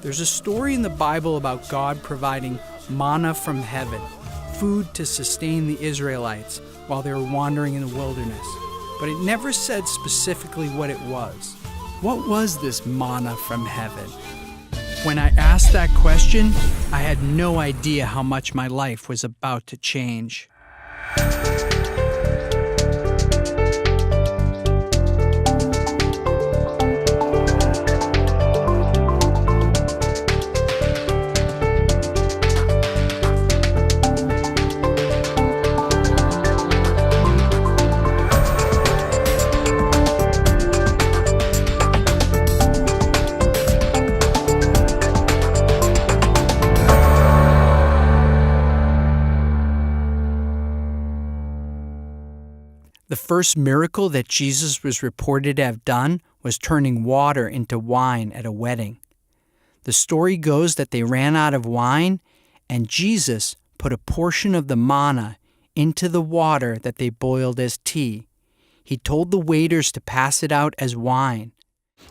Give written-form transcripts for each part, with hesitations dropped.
There's a story in the Bible about God providing manna from heaven, food to sustain the Israelites while they were wandering in the wilderness. But it never said specifically what it was. What was this manna from heaven? When I asked that question, I had no idea how much my life was about to change. The first miracle that Jesus was reported to have done was turning water into wine at a wedding. The story goes that they ran out of wine, and Jesus put a portion of the manna into the water that they boiled as tea. He told the waiters to pass it out as wine.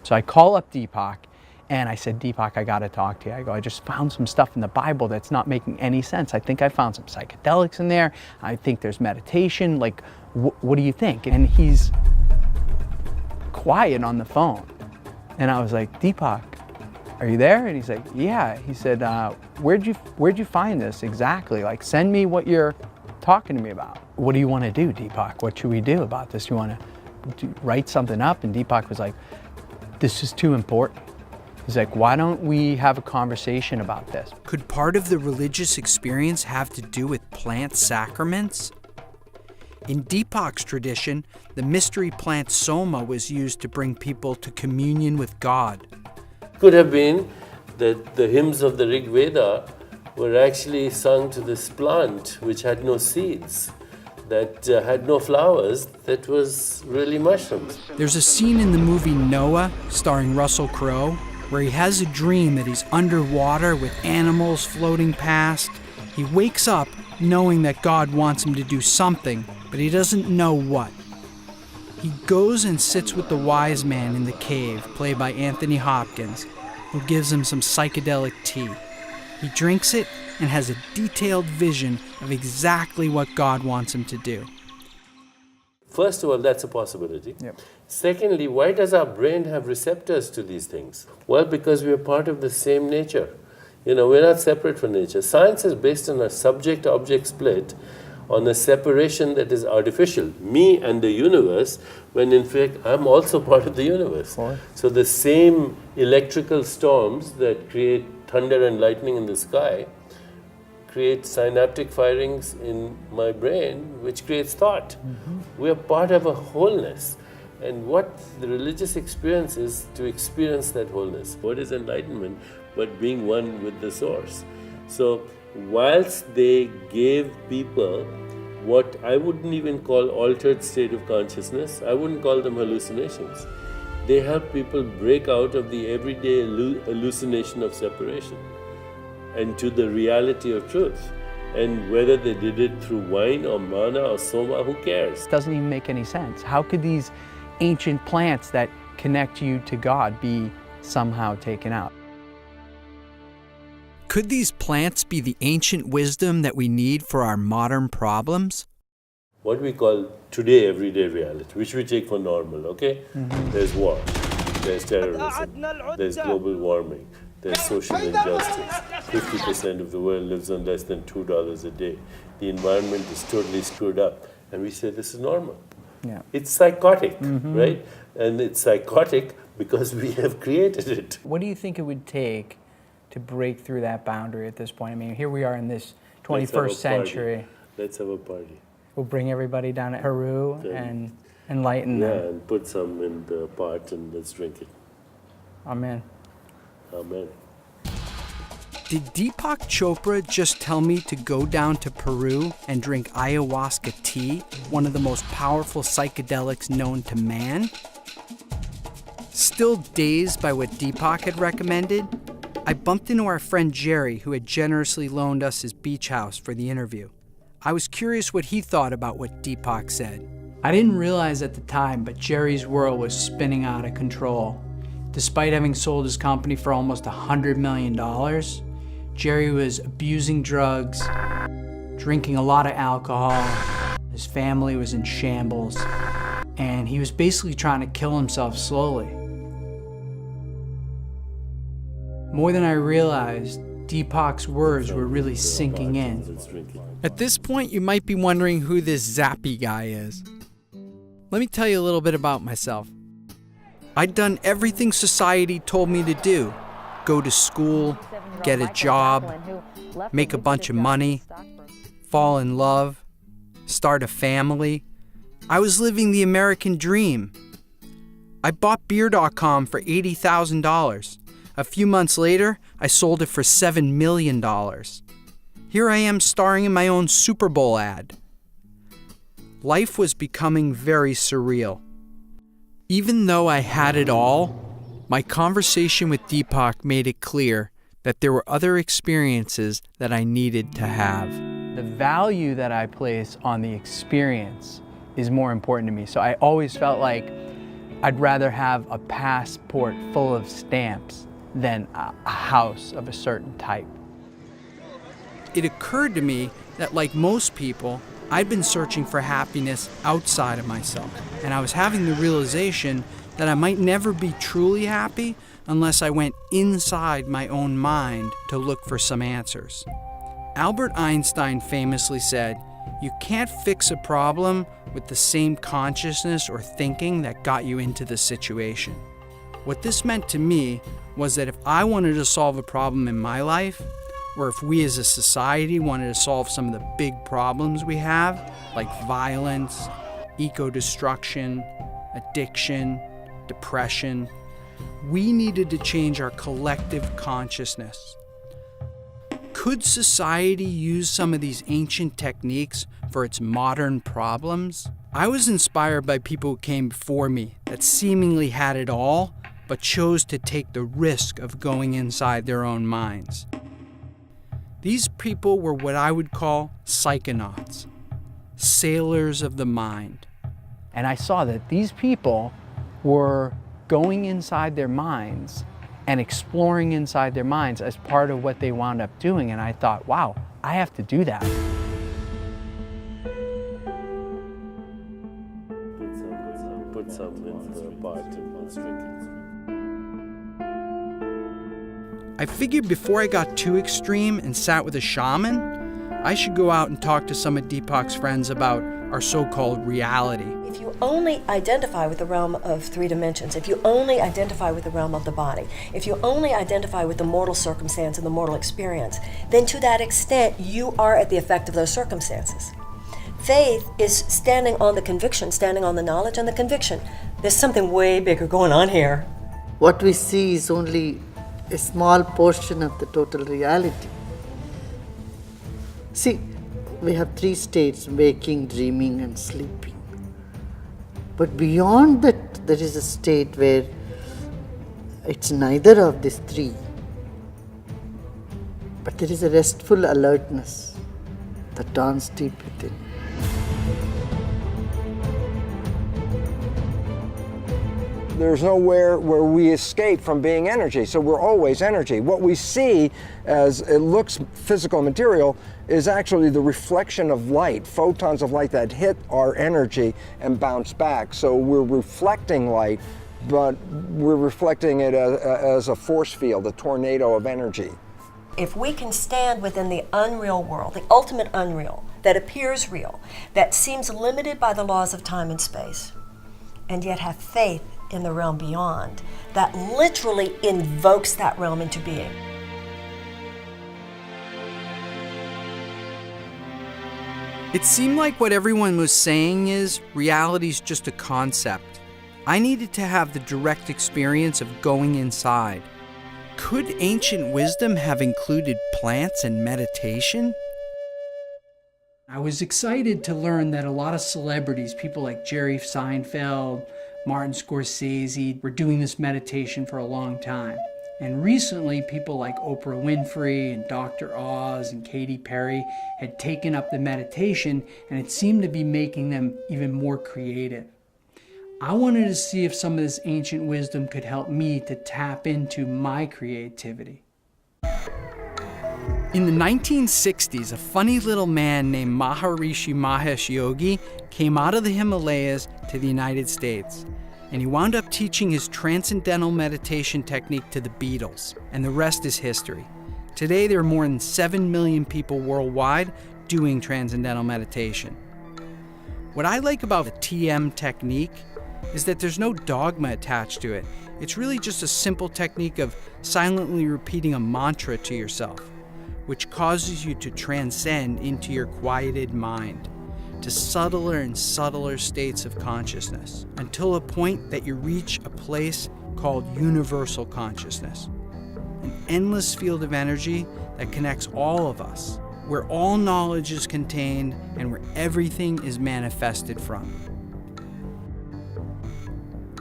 So I call up Deepak, and I said, Deepak, I got to talk to you. I just found some stuff in the Bible that's not making any sense. I think I found some psychedelics in there. I think there's meditation. Like, what do you think? And he's quiet on the phone. And I was like, Deepak, are you there? And he's like, yeah. He said, where'd you find this exactly? Like, send me what you're talking to me about. What do you want to do, Deepak? What should we do about this? You want to write something up? And Deepak was like, this is too important. He's like, why don't we have a conversation about this? Could part of the religious experience have to do with plant sacraments? In Deepak's tradition, the mystery plant soma was used to bring people to communion with God. Could have been that the hymns of the Rig Veda were actually sung to this plant which had no seeds, that had no flowers, that was really mushrooms. There's a scene in the movie Noah, starring Russell Crowe, where he has a dream that he's underwater with animals floating past. He wakes up knowing that God wants him to do something, but he doesn't know what. He goes and sits with the wise man in the cave, played by Anthony Hopkins, who gives him some psychedelic tea. He drinks it and has a detailed vision of exactly what God wants him to do. First of all, that's a possibility. Yep. Secondly, why does our brain have receptors to these things? Well, because we are part of the same nature. We're not separate from nature. Science is based on a subject-object split, on a separation that is artificial, me and the universe, when in fact I'm also part of the universe. Sure. So the same electrical storms that create thunder and lightning in the sky create synaptic firings in my brain, which creates thought. Mm-hmm. We are part of a wholeness. And what the religious experience is to experience that wholeness. What is enlightenment but being one with the source? So whilst they gave people what I wouldn't even call altered state of consciousness, I wouldn't call them hallucinations. They help people break out of the everyday hallucination of separation and to the reality of truth. And whether they did it through wine or manna or soma, who cares? It doesn't even make any sense. How could these ancient plants that connect you to God be somehow taken out? Could these plants be the ancient wisdom that we need for our modern problems? What we call today everyday reality, which we take for normal, okay? Mm-hmm. There's war, there's terrorism, there's global warming, there's social injustice. 50% of the world lives on less than $2 a day. The environment is totally screwed up. And we say this is normal. Yeah. It's psychotic, right? And it's psychotic because we have created it. What do you think it would take to break through that boundary at this point? I mean, here we are in this 21st century. Let's have a party. We'll bring everybody down to Peru and enlighten them. Yeah, and put some in the pot and let's drink it. Amen. Amen. Did Deepak Chopra just tell me to go down to Peru and drink ayahuasca tea, one of the most powerful psychedelics known to man? Still dazed by what Deepak had recommended, I bumped into our friend Jerry, who had generously loaned us his beach house for the interview. I was curious what he thought about what Deepak said. I didn't realize at the time, but Jerry's world was spinning out of control. Despite having sold his company for almost $100 million, Jerry was abusing drugs, drinking a lot of alcohol, his family was in shambles, and he was basically trying to kill himself slowly. More than I realized, Deepak's words were really sinking in. At this point, you might be wondering who this Zappy guy is. Let me tell you a little bit about myself. I'd done everything society told me to do. Go to school, get a job, make a bunch of money, fall in love, start a family. I was living the American dream. I bought Beer.com for $80,000. A few months later, I sold it for $7 million. Here I am starring in my own Super Bowl ad. Life was becoming very surreal. Even though I had it all, my conversation with Deepak made it clear that there were other experiences that I needed to have. The value that I place on the experience is more important to me. So I always felt like I'd rather have a passport full of stamps than a house of a certain type. It occurred to me that, like most people, I'd been searching for happiness outside of myself, and I was having the realization that I might never be truly happy unless I went inside my own mind to look for some answers. Albert Einstein famously said, "You can't fix a problem with the same consciousness or thinking that got you into the situation." What this meant to me was that if I wanted to solve a problem in my life, or if we as a society wanted to solve some of the big problems we have, like violence, eco-destruction, addiction, depression, we needed to change our collective consciousness. Could society use some of these ancient techniques for its modern problems? I was inspired by people who came before me that seemingly had it all, but chose to take the risk of going inside their own minds. These people were what I would call psychonauts, sailors of the mind. And I saw that these people were going inside their minds and exploring inside their minds as part of what they wound up doing. And I thought, wow, I have to do that. Put some in the pot and let's drink it. I figured before I got too extreme and sat with a shaman, I should go out and talk to some of Deepak's friends about our so-called reality. If you only identify with the realm of 3 dimensions, if you only identify with the realm of the body, if you only identify with the mortal circumstance and the mortal experience, then to that extent you are at the effect of those circumstances. Faith is standing on the conviction, standing on the knowledge and the conviction. There's something way bigger going on here. What we see is only a small portion of the total reality. See, we have 3 states: waking, dreaming, and sleeping. But beyond that, there is a state where it's neither of these 3. But there is a restful alertness that dawns deep within. There's nowhere where we escape from being energy, so we're always energy. What we see as it looks physical material is actually the reflection of light, photons of light that hit our energy and bounce back. So we're reflecting light, but we're reflecting it as a force field, a tornado of energy. If we can stand within the unreal world, the ultimate unreal, that appears real, that seems limited by the laws of time and space, and yet have faith in the realm beyond, that literally invokes that realm into being. It seemed like what everyone was saying is reality's just a concept. I needed to have the direct experience of going inside. Could ancient wisdom have included plants and meditation? I was excited to learn that a lot of celebrities, people like Jerry Seinfeld, Martin Scorsese, were doing this meditation for a long time. And recently, people like Oprah Winfrey and Dr. Oz and Katy Perry had taken up the meditation, and it seemed to be making them even more creative. I wanted to see if some of this ancient wisdom could help me to tap into my creativity. In the 1960s, a funny little man named Maharishi Mahesh Yogi came out of the Himalayas to the United States, and he wound up teaching his transcendental meditation technique to the Beatles, and the rest is history. Today, there are more than 7 million people worldwide doing transcendental meditation. What I like about the TM technique is that there's no dogma attached to it. It's really just a simple technique of silently repeating a mantra to yourself, which causes you to transcend into your quieted mind, to subtler and subtler states of consciousness, until a point that you reach a place called universal consciousness, an endless field of energy that connects all of us, where all knowledge is contained and where everything is manifested from.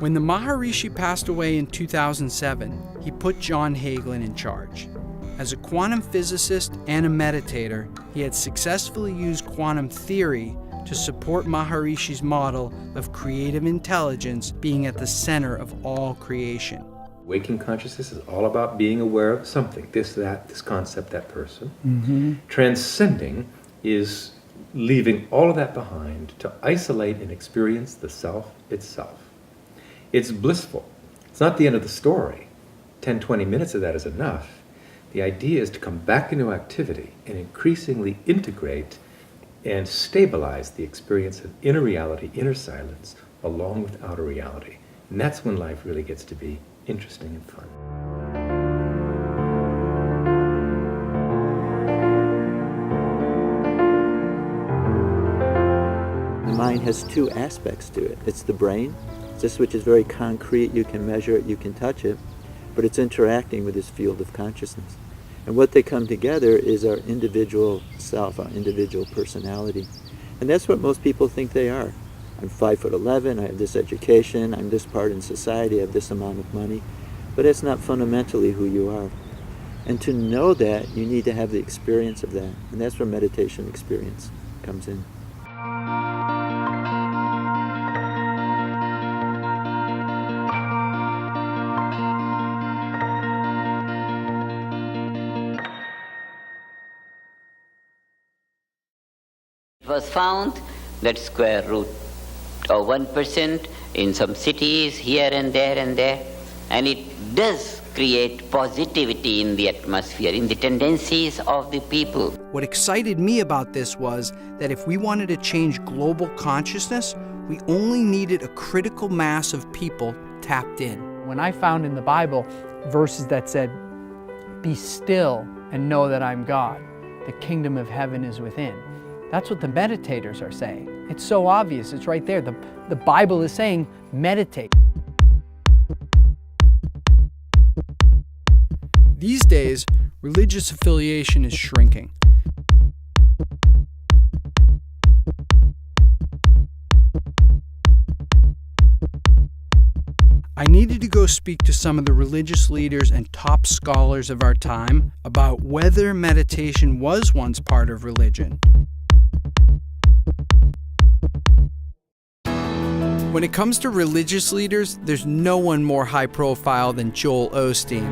When the Maharishi passed away in 2007, he put John Hagelin in charge. As a quantum physicist and a meditator, he had successfully used quantum theory to support Maharishi's model of creative intelligence being at the center of all creation. Waking consciousness is all about being aware of something, this, that, this concept, that person. Transcending is leaving all of that behind to isolate and experience the self itself. It's blissful. It's not the end of the story. 10, 20 minutes of that is enough. The idea is to come back into activity and increasingly integrate and stabilize the experience of inner reality, inner silence, along with outer reality. And that's when life really gets to be interesting and fun. The mind has two aspects to it. It's the brain, this which is very concrete, you can measure it, you can touch it, but it's interacting with this field of consciousness. And what they come together is our individual self, our individual personality. And that's what most people think they are. I'm 5'11", I have this education, I'm this part in society, I have this amount of money. But that's not fundamentally who you are. And to know that, you need to have the experience of that. And that's where meditation experience comes in. It was found that square root of 1% in some cities here and there, and it does create positivity in the atmosphere, in the tendencies of the people. What excited me about this was that if we wanted to change global consciousness, we only needed a critical mass of people tapped in. When I found in the Bible verses that said, "Be still and know that I'm God, the kingdom of heaven is within," that's what the meditators are saying. It's so obvious, it's right there. The Bible is saying, meditate. These days, religious affiliation is shrinking. I needed to go speak to some of the religious leaders and top scholars of our time about whether meditation was once part of religion. When it comes to religious leaders, there's no one more high profile than Joel Osteen.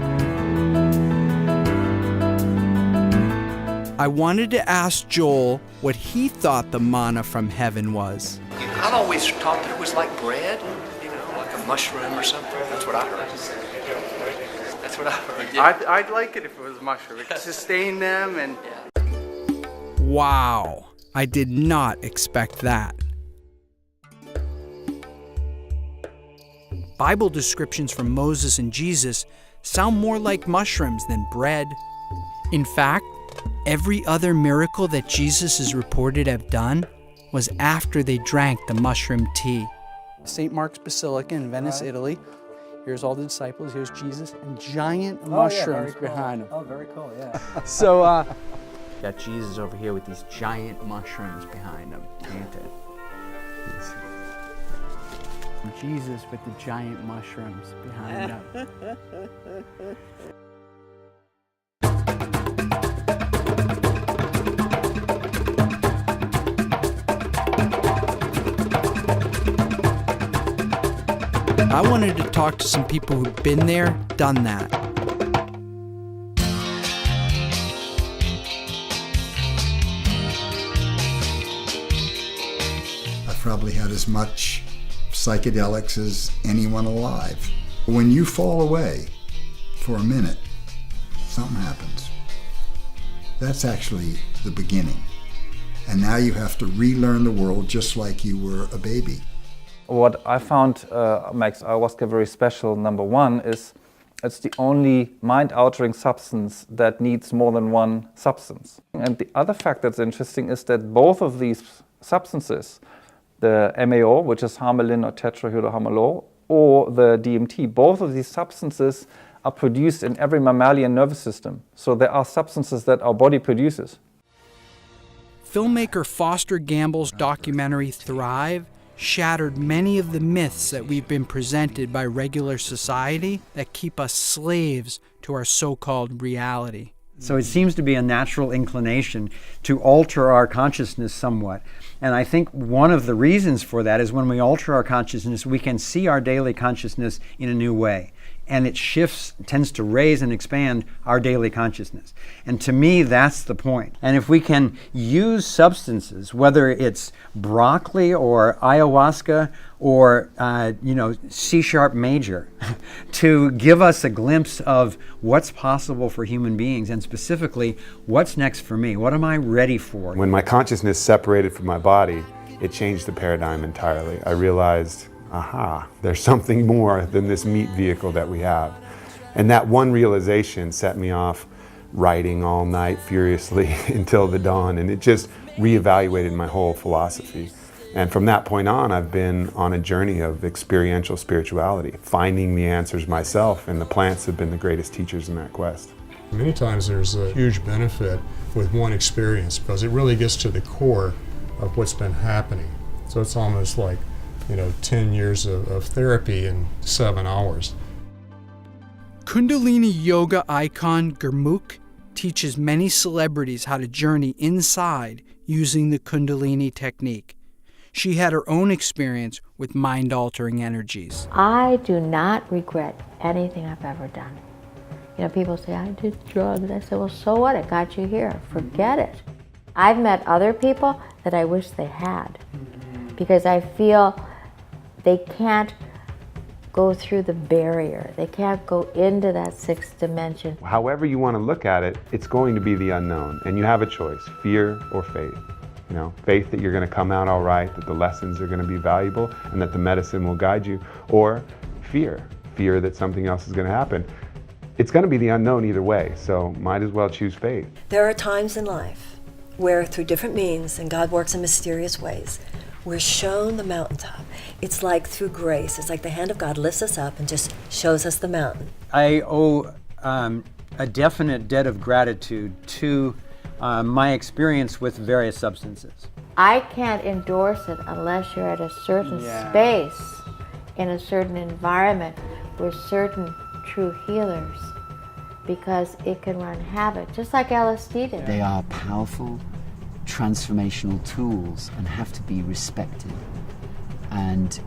I wanted to ask Joel what he thought the manna from heaven was. I'd always thought that it was like bread, like a mushroom or something. That's what I heard. That's what I heard. Yeah. I'd like it if it was mushroom. It could sustain them and... Wow, I did not expect that. Bible descriptions from Moses and Jesus sound more like mushrooms than bread. In fact, every other miracle that Jesus is reported to have done was after they drank the mushroom tea. St. Mark's Basilica in Venice, Italy. Here's all the disciples, here's Jesus, and giant mushrooms behind him. Oh, very cool, yeah. So, got Jesus over here with these giant mushrooms behind him, ain't it? Jesus with the giant mushrooms behind him. I wanted to talk to some people who've been there, done that. I've probably had as much psychedelics as anyone alive. When you fall away for a minute, something happens. That's actually the beginning. And now you have to relearn the world just like you were a baby. What I found makes ayahuasca very special, number one, is it's the only mind-altering substance that needs more than one substance. And the other fact that's interesting is that both of these substances, the MAO, which is harmaline or tetrahydroharmalol, or the DMT, both of these substances are produced in every mammalian nervous system. So there are substances that our body produces. Filmmaker Foster Gamble's documentary Thrive shattered many of the myths that we've been presented by regular society that keep us slaves to our so-called reality. So it seems to be a natural inclination to alter our consciousness somewhat. And I think one of the reasons for that is when we alter our consciousness, we can see our daily consciousness in a new way. And it shifts, tends to raise and expand our daily consciousness. And to me, that's the point. And if we can use substances, whether it's broccoli or ayahuasca or C-sharp major, to give us a glimpse of what's possible for human beings, and specifically, what's next for me? What am I ready for? When my consciousness separated from my body, it changed the paradigm entirely. I realized, aha, there's something more than this meat vehicle that we have. And that one realization set me off writing all night furiously until the dawn, and it just reevaluated my whole philosophy. And from that point on, I've been on a journey of experiential spirituality, finding the answers myself, and the plants have been the greatest teachers in that quest. Many times there's a huge benefit with one experience because it really gets to the core of what's been happening. So it's almost like 10 years of therapy in 7 hours. Kundalini yoga icon Gurmukh teaches many celebrities how to journey inside using the Kundalini technique. She had her own experience with mind-altering energies. I do not regret anything I've ever done. People say, I did drugs. I said, well, so what? It got you here. Forget it. I've met other people that I wish they had because I feel they can't go through the barrier. They can't go into that sixth dimension. However you want to look at it, it's going to be the unknown, and you have a choice, fear or faith. Faith that you're going to come out all right, that the lessons are going to be valuable, and that the medicine will guide you, or fear that something else is going to happen. It's going to be the unknown either way, so might as well choose faith. There are times in life where through different means, and God works in mysterious ways, we're shown the mountaintop. It's like through grace. It's like the hand of God lifts us up and just shows us the mountain. I owe a definite debt of gratitude to my experience with various substances. I can't endorse it unless you're at a certain space, in a certain environment, with certain true healers, because it can run havoc, just like LSD did. They are powerful, transformational tools and have to be respected. And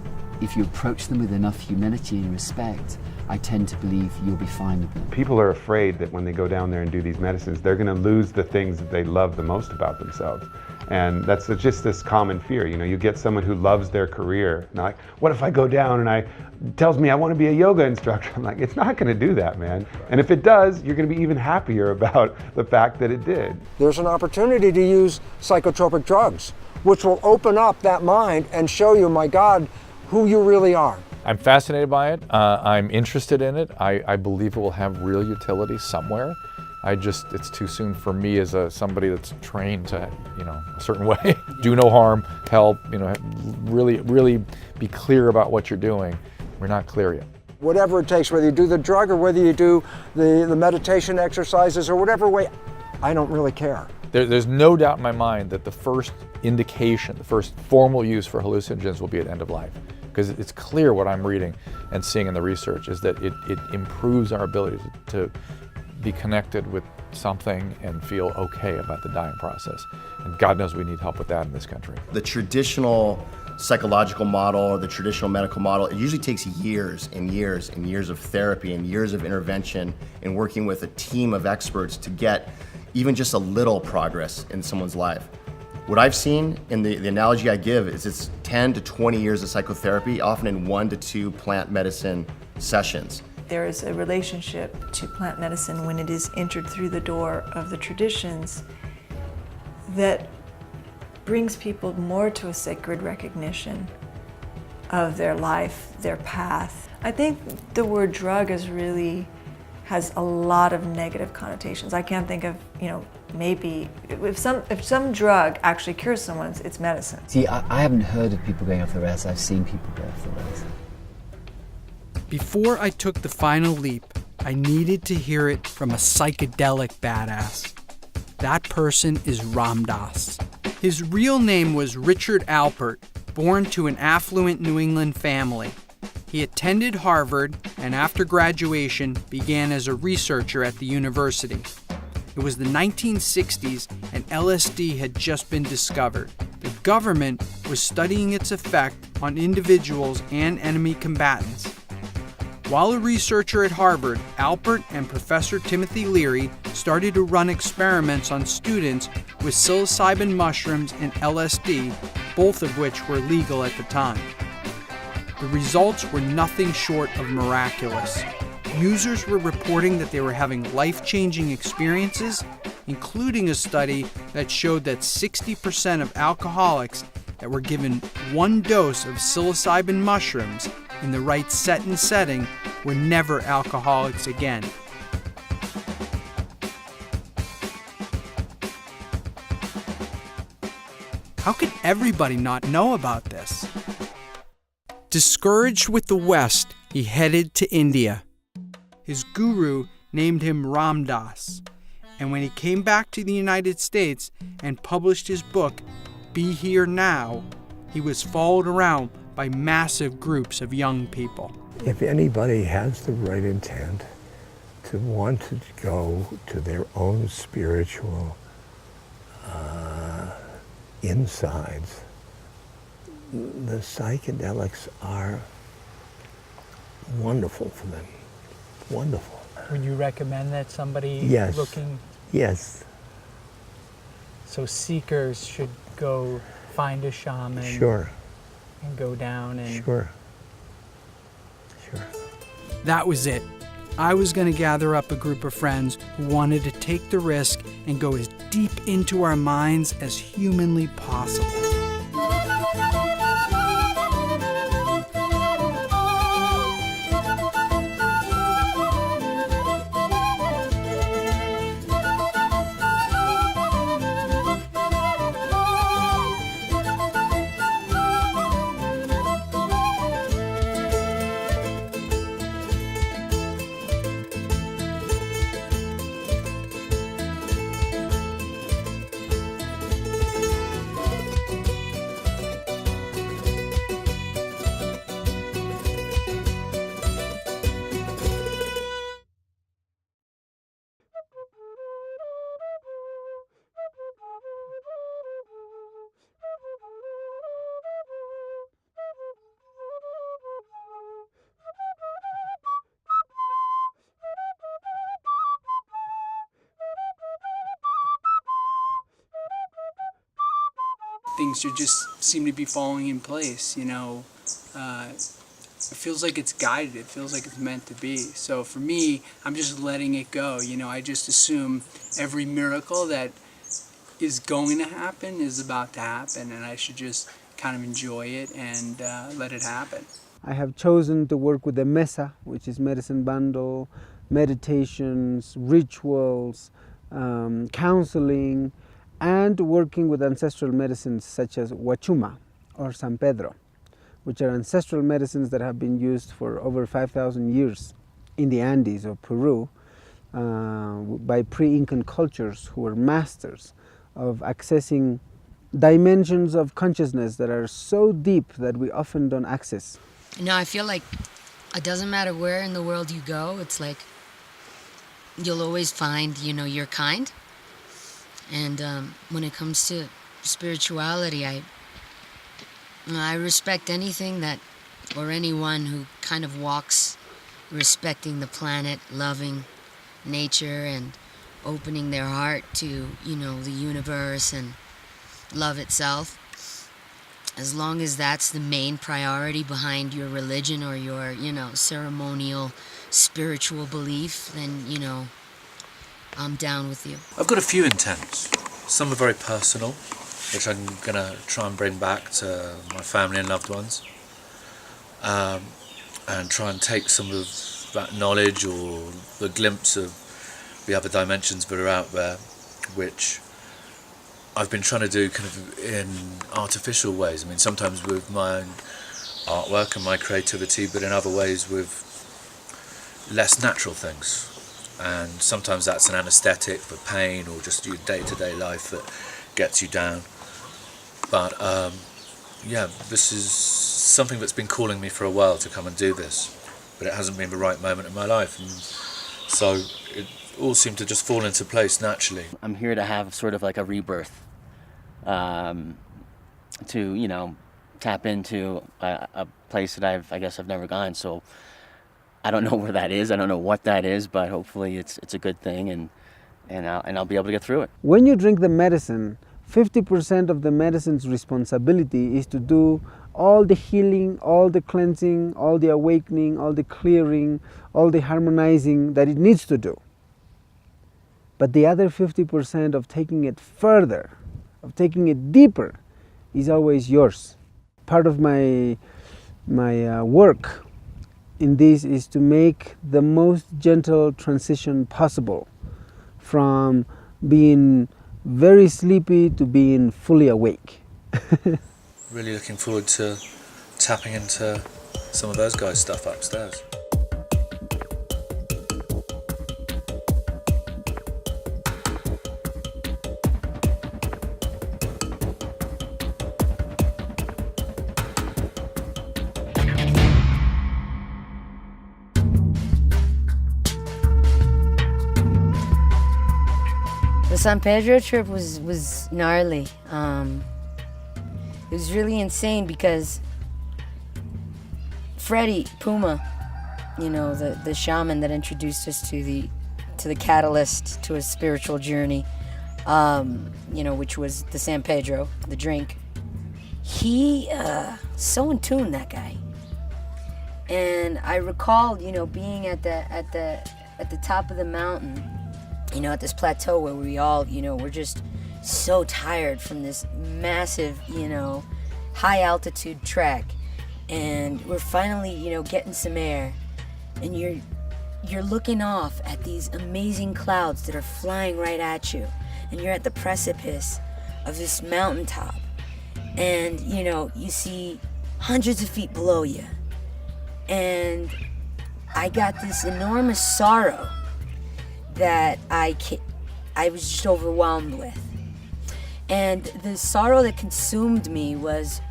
if you approach them with enough humility and respect, I tend to believe you'll be fine with them. People are afraid that when they go down there and do these medicines, they're going to lose the things that they love the most about themselves. And that's just this common fear. You get someone who loves their career, and like, what if I go down and tells me I want to be a yoga instructor? I'm like, it's not going to do that, man. And if it does, you're going to be even happier about the fact that it did. There's an opportunity to use psychotropic drugs, which will open up that mind and show you, my God, who you really are. I'm fascinated by it. I'm interested in it. I believe it will have real utility somewhere. It's too soon for me as somebody that's trained to, a certain way, do no harm, help, really be clear about what you're doing. We're not clear yet. Whatever it takes, whether you do the drug or whether you do the meditation exercises or whatever way, I don't really care. There's no doubt in my mind that the first indication, the first formal use for hallucinogens will be at end of life. Because it's clear what I'm reading and seeing in the research is that it improves our ability to be connected with something and feel okay about the dying process. And God knows we need help with that in this country. The traditional psychological model or the traditional medical model, it usually takes years and years and years of therapy and years of intervention and working with a team of experts to get even just a little progress in someone's life. What I've seen, and the analogy I give, is it's 10 to 20 years of psychotherapy, often in 1 to 2 plant medicine sessions. There is a relationship to plant medicine when it is entered through the door of the traditions that brings people more to a sacred recognition of their life, their path. I think the word drug has a lot of negative connotations. I can't think of, maybe if some drug actually cures someone, it's medicine. See, I haven't heard of people going off the rails. I've seen people go off the rails. Before I took the final leap, I needed to hear it from a psychedelic badass. That person is Ram Dass. His real name was Richard Alpert, born to an affluent New England family. He attended Harvard and after graduation began as a researcher at the university. It was the 1960s and LSD had just been discovered. The government was studying its effect on individuals and enemy combatants. While a researcher at Harvard, Alpert and Professor Timothy Leary started to run experiments on students with psilocybin mushrooms and LSD, both of which were legal at the time. The results were nothing short of miraculous. Users were reporting that they were having life-changing experiences, including a study that showed that 60% of alcoholics that were given 1 dose of psilocybin mushrooms in the right set and setting were never alcoholics again. How could everybody not know about this? Discouraged with the West, he headed to India. His guru named him Ram Dass, and when he came back to the United States and published his book, Be Here Now, he was followed around by massive groups of young people. If anybody has the right intent to want to go to their own spiritual insides, the psychedelics are wonderful for them. Wonderful. Would you recommend that somebody Yes. looking? Yes. So seekers should go find a shaman. Sure. And go down and. Sure. That was it. I was going to gather up a group of friends who wanted to take the risk and go as deep into our minds as humanly possible. Things should just seem to be falling in place, It feels like it's guided, it feels like it's meant to be. So for me, I'm just letting it go, I just assume every miracle that is going to happen is about to happen, and I should just kind of enjoy it and let it happen. I have chosen to work with the Mesa, which is medicine bundle, meditations, rituals, counseling, and working with ancestral medicines such as Huachuma or San Pedro, which are ancestral medicines that have been used for over 5,000 years in the Andes of Peru by pre-Incan cultures who were masters of accessing dimensions of consciousness that are so deep that we often don't access. I feel like it doesn't matter where in the world you go, it's like you'll always find, your kind. And when it comes to spirituality, I respect anything that, or anyone who kind of walks respecting the planet, loving nature, and opening their heart to, the universe and love itself. As long as that's the main priority behind your religion or your, ceremonial spiritual belief, then, I'm down with you. I've got a few intents. Some are very personal, which I'm going to try and bring back to my family and loved ones. And try and take some of that knowledge or the glimpse of the other dimensions that are out there, which I've been trying to do kind of in artificial ways. I mean, sometimes with my own artwork and my creativity, but in other ways with less natural things. And sometimes that's an anesthetic for pain or just your day-to-day life that gets you down. But yeah, this is something that's been calling me for a while to come and do this, but it hasn't been the right moment in my life. And so it all seemed to just fall into place naturally. I'm here to have sort of like a rebirth, to, tap into a place that I've never gone. So I don't know where that is. I don't know what that is, but hopefully it's a good thing, and I'll be able to get through it. When you drink the medicine, 50% of the medicine's responsibility is to do all the healing, all the cleansing, all the awakening, all the clearing, all the harmonizing that it needs to do. But the other 50% of taking it further, of taking it deeper, is always yours. Part of my work in this is to make the most gentle transition possible from being very sleepy to being fully awake. Really looking forward to tapping into some of those guys' stuff upstairs. The San Pedro trip was gnarly. It was really insane because Freddie Puma, the shaman that introduced us to the catalyst to a spiritual journey, which was the San Pedro, the drink. He so in tune, that guy. And I recall, being at the top of the mountain, at this plateau where we all, we're just so tired from this massive, high altitude trek, and we're finally, getting some air, and you're looking off at these amazing clouds that are flying right at you, and you're at the precipice of this mountaintop, and you see hundreds of feet below you, and I got this enormous sorrow that I was just overwhelmed with. And the sorrow that consumed me was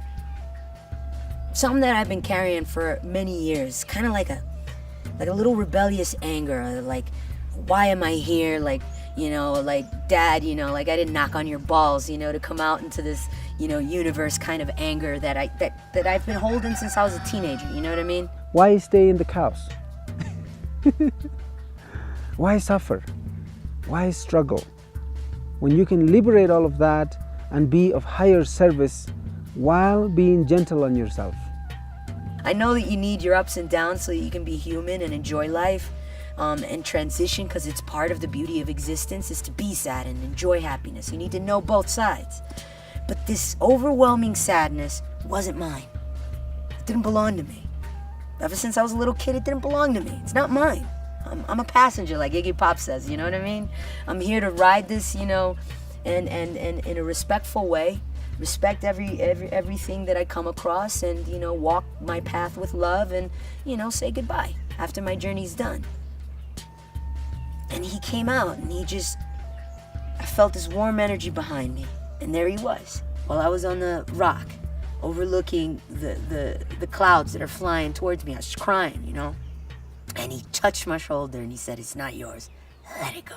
something that I've been carrying for many years, kind of like a little rebellious anger, like, why am I here? Like, Dad, I didn't knock on your balls, to come out into this, universe kind of anger that I've been holding since I was a teenager, you know what I mean? Why stay in the house? Why suffer? Why struggle? When you can liberate all of that and be of higher service while being gentle on yourself. I know that you need your ups and downs so that you can be human and enjoy life and transition, because it's part of the beauty of existence is to be sad and enjoy happiness. You need to know both sides. But this overwhelming sadness wasn't mine. It didn't belong to me. Ever since I was a little kid, it didn't belong to me. It's not mine. I'm a passenger, like Iggy Pop says, you know what I mean? I'm here to ride this, and in a respectful way, respect everything that I come across, and, walk my path with love, and, say goodbye after my journey's done. And he came out, and I felt this warm energy behind me, and there he was, while I was on the rock, overlooking the clouds that are flying towards me. I was just crying, And he touched my shoulder and he said, "It's not yours, let it go.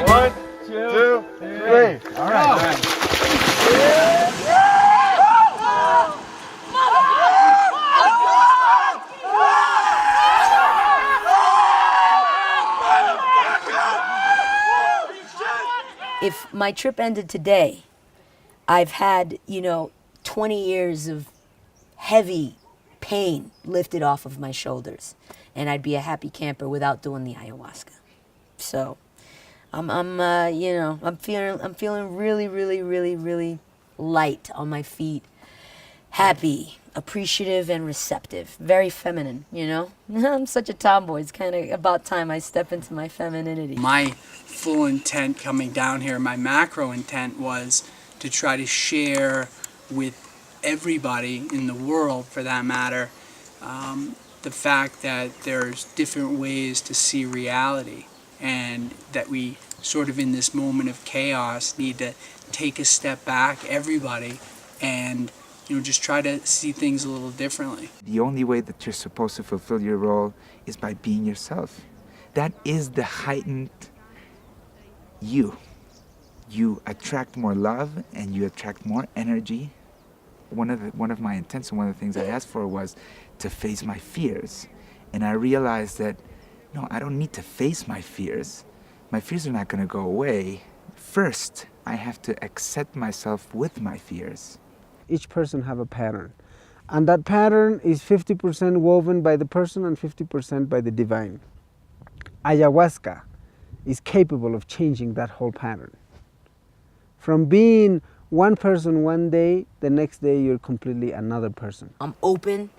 One, two, three. All right. If my trip ended today, I've had, 20 years of heavy pain lifted off of my shoulders, and I'd be a happy camper without doing the ayahuasca. So, I'm feeling really, really, really, really light on my feet, happy, appreciative, and receptive. Very feminine, I'm such a tomboy. It's kind of about time I step into my femininity. My full intent coming down here, my macro intent was to try to share with everybody in the world, for that matter, the fact that there's different ways to see reality, and that we sort of in this moment of chaos need to take a step back, everybody, and just try to see things a little differently. The only way that you're supposed to fulfill your role is by being yourself. That is the heightened you. You attract more love and you attract more energy. One of my intents and one of the things I asked for was to face my fears. And I realized that, no, I don't need to face my fears. My fears are not going to go away. First, I have to accept myself with my fears. Each person have a pattern, and that pattern is 50% woven by the person and 50% by the divine. Ayahuasca is capable of changing that whole pattern. From being one person one day, the next day you're completely another person. I'm open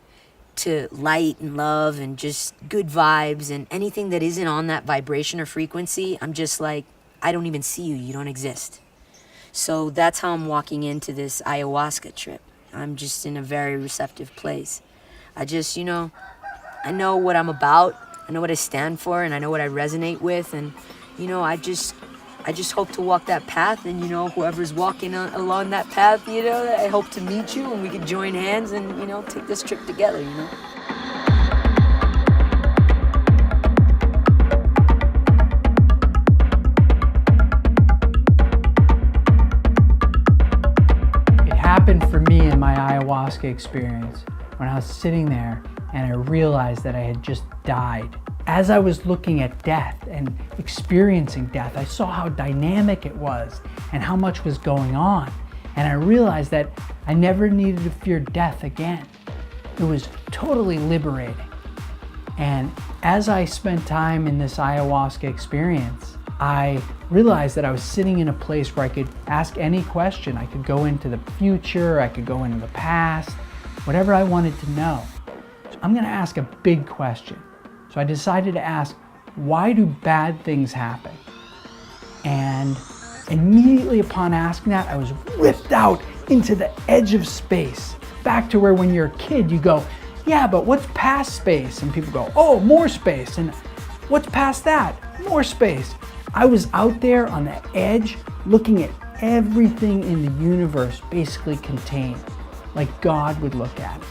to light and love and just good vibes, and anything that isn't on that vibration or frequency, I'm just like, I don't even see you, you don't exist. So that's how I'm walking into this ayahuasca trip. I'm just in a very receptive place. I just, I know what I'm about, I know what I stand for, and I know what I resonate with, and, I just hope to walk that path, and, whoever's walking along that path, I hope to meet you, and we can join hands and, take this trip together, Happened for me in my ayahuasca experience when I was sitting there and I realized that I had just died. As I was looking at death and experiencing death, I saw how dynamic it was and how much was going on. And I realized that I never needed to fear death again. It was totally liberating. And as I spent time in this ayahuasca experience, I realized that I was sitting in a place where I could ask any question. I could go into the future, I could go into the past, whatever I wanted to know. So I'm gonna ask a big question. So I decided to ask, why do bad things happen? And immediately upon asking that, I was ripped out into the edge of space. Back to where when you're a kid, you go, yeah, but what's past space? And people go, oh, more space. And what's past that? More space. I was out there on the edge looking at everything in the universe basically contained, like God would look at it.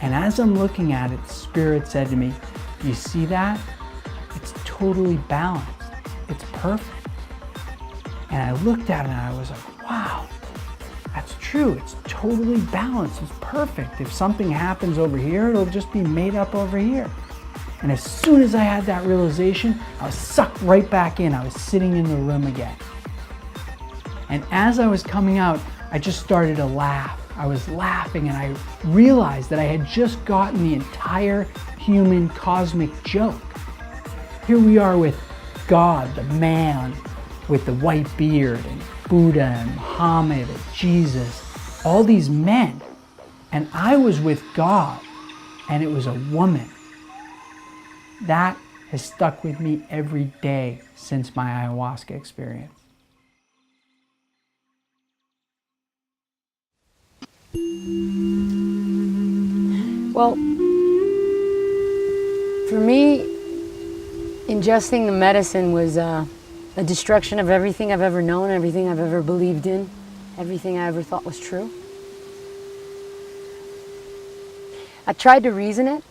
And as I'm looking at it, Spirit said to me, you see that? It's totally balanced. It's perfect. And I looked at it and I was like, wow, that's true. It's totally balanced. It's perfect. If something happens over here, it'll just be made up over here. And as soon as I had that realization, I was sucked right back in. I was sitting in the room again. And as I was coming out, I just started to laugh. I was laughing and I realized that I had just gotten the entire human cosmic joke. Here we are with God, the man with the white beard, and Buddha and Muhammad and Jesus, all these men. And I was with God, and it was a woman. That has stuck with me every day since my ayahuasca experience. Well, for me, Ingesting the medicine was a destruction of everything I've ever known, everything I've ever believed in, everything I ever thought was true. I tried to reason it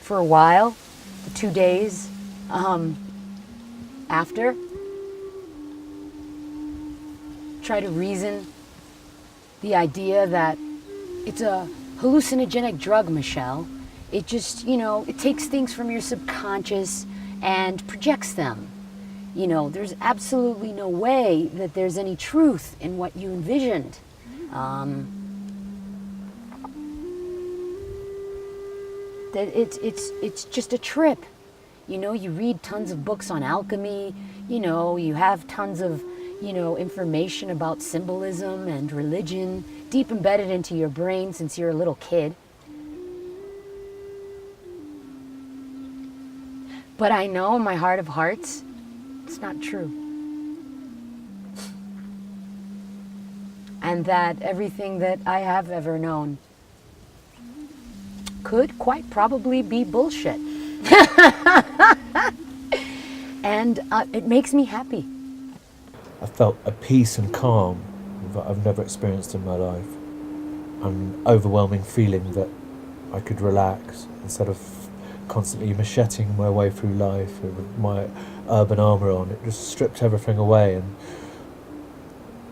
for a while, the 2 days after. Try to reason the idea that it's a hallucinogenic drug, Michelle. It just, it takes things from your subconscious and projects them. There's absolutely no way that there's any truth in what you envisioned. That it's just a trip. You read tons of books on alchemy, you have tons of, information about symbolism and religion deep embedded into your brain since you're a little kid. But I know in my heart of hearts, it's not true. And that everything that I have ever known could quite probably be bullshit. And it makes me happy. I felt a peace and calm that I've never experienced in my life. An overwhelming feeling that I could relax instead of constantly macheting my way through life with my urban armour on. It just stripped everything away and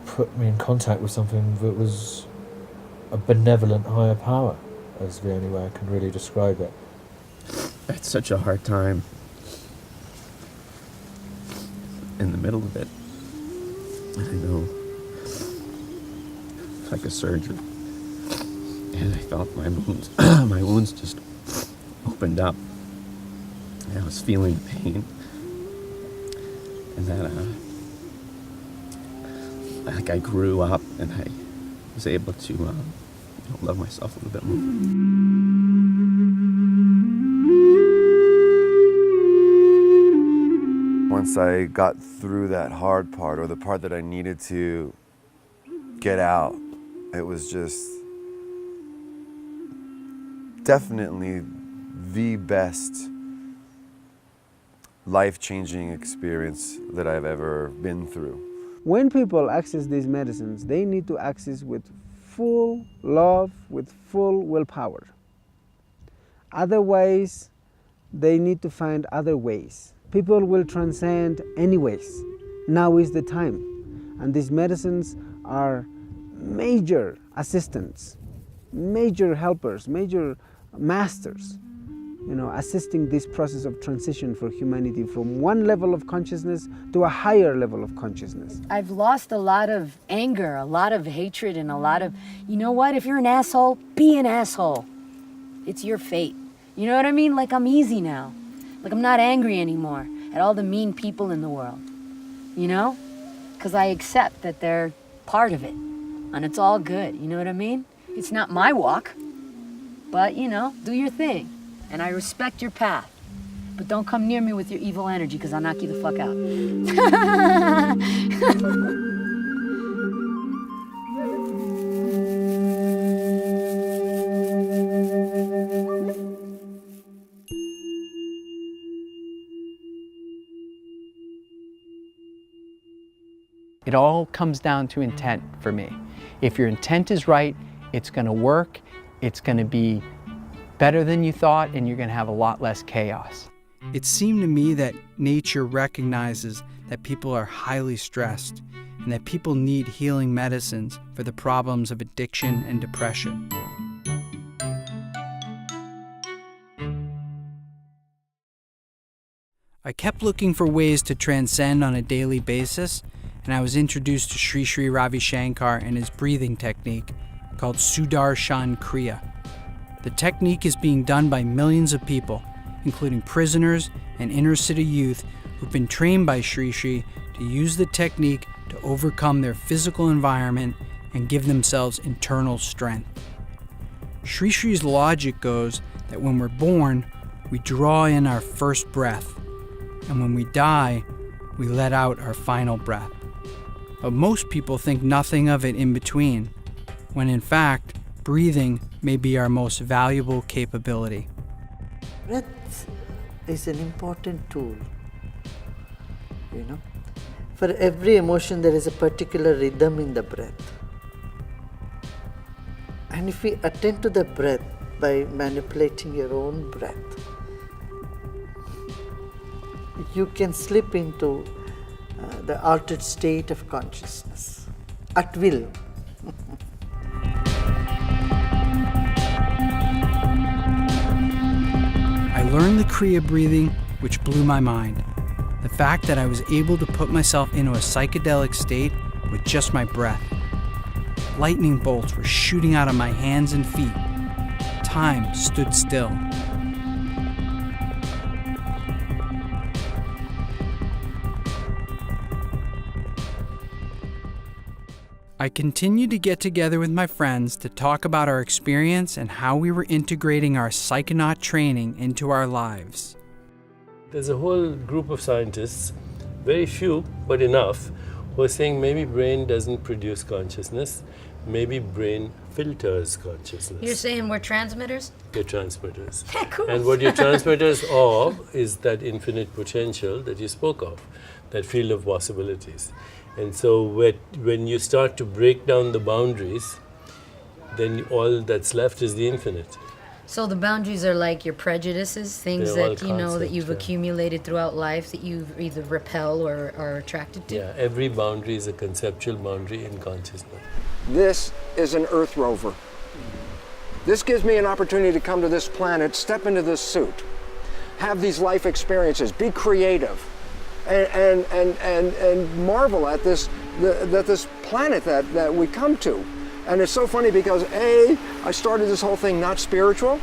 put me in contact with something that was a benevolent higher power, is the only way I can really describe it. It's such a hard time in the middle of it. I know, like a surgeon, and I felt my wounds, my wounds just opened up, and I was feeling the pain, and then like I grew up, and I was able to love myself a little bit more. Once I got through that hard part, or the part that I needed to get out, it was just definitely the best life-changing experience that I've ever been through. When people access these medicines, they need to access with full love, with full willpower. Otherwise, they need to find other ways. People will transcend anyways. Now is the time. And these medicines are major assistants, major helpers, major masters, assisting this process of transition for humanity from one level of consciousness to a higher level of consciousness. I've lost a lot of anger, a lot of hatred, and a lot of, you know what, if you're an asshole, be an asshole. It's your fate. You know what I mean? Like, I'm easy now. Like, I'm not angry anymore at all the mean people in the world, Because I accept that they're part of it, and it's all good, you know what I mean? It's not my walk, but, do your thing, and I respect your path. But don't come near me with your evil energy, because I'll knock you the fuck out. It all comes down to intent for me. If your intent is right, it's going to work, it's going to be better than you thought, and you're going to have a lot less chaos. It seemed to me that nature recognizes that people are highly stressed and that people need healing medicines for the problems of addiction and depression. I kept looking for ways to transcend on a daily basis, and I was introduced to Sri Sri Ravi Shankar and his breathing technique called Sudarshan Kriya. The technique is being done by millions of people, including prisoners and inner city youth who've been trained by Sri Sri to use the technique to overcome their physical environment and give themselves internal strength. Sri Sri's logic goes that when we're born, we draw in our first breath, and when we die, we let out our final breath. But most people think nothing of it in between, when in fact, breathing may be our most valuable capability. Breath is an important tool, you know. For every emotion, there is a particular rhythm in the breath. And if we attend to the breath by manipulating your own breath, you can slip into the altered state of consciousness at will. I learned the Kriya breathing, which blew my mind. The fact that I was able to put myself into a psychedelic state with just my breath. Lightning bolts were shooting out of my hands and feet. Time stood still. I continued to get together with my friends to talk about our experience and how we were integrating our psychonaut training into our lives. There's a whole group of scientists, very few, but enough, who are saying maybe brain doesn't produce consciousness, maybe brain filters consciousness. You're saying we're transmitters? You're transmitters. Cool. And what you're transmitters of is that infinite potential that you spoke of, that field of possibilities. And so when you start to break down the boundaries, then all that's left is the infinite. So the boundaries are like your prejudices, things They're all that you know that concepts, you've yeah. accumulated throughout life that you've either repel or are attracted to? Yeah, every boundary is a conceptual boundary in consciousness. This is an Earth rover. This gives me an opportunity to come to this planet, step into this suit, have these life experiences, be creative, and marvel at this planet that we come to. And it's so funny because A, I started this whole thing not spiritual.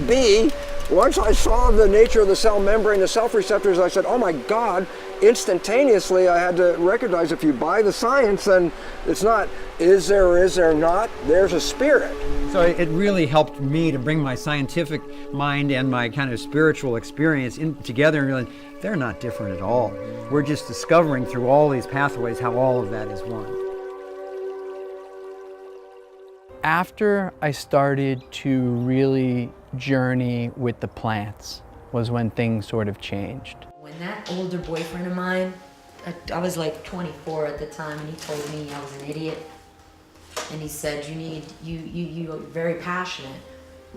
B, once I saw the nature of the cell membrane, the self-receptors, I said, oh my God, instantaneously I had to recognize if you buy the science, then it's not is there or is there not, there's a spirit. So it really helped me to bring my scientific mind and my kind of spiritual experience together and realize they're not different at all. We're just discovering through all these pathways how all of that is one. After I started to really journey with the plants was when things sort of changed. When that older boyfriend of mine, I was like 24 at the time, and he told me I was an idiot. And he said, you're very passionate,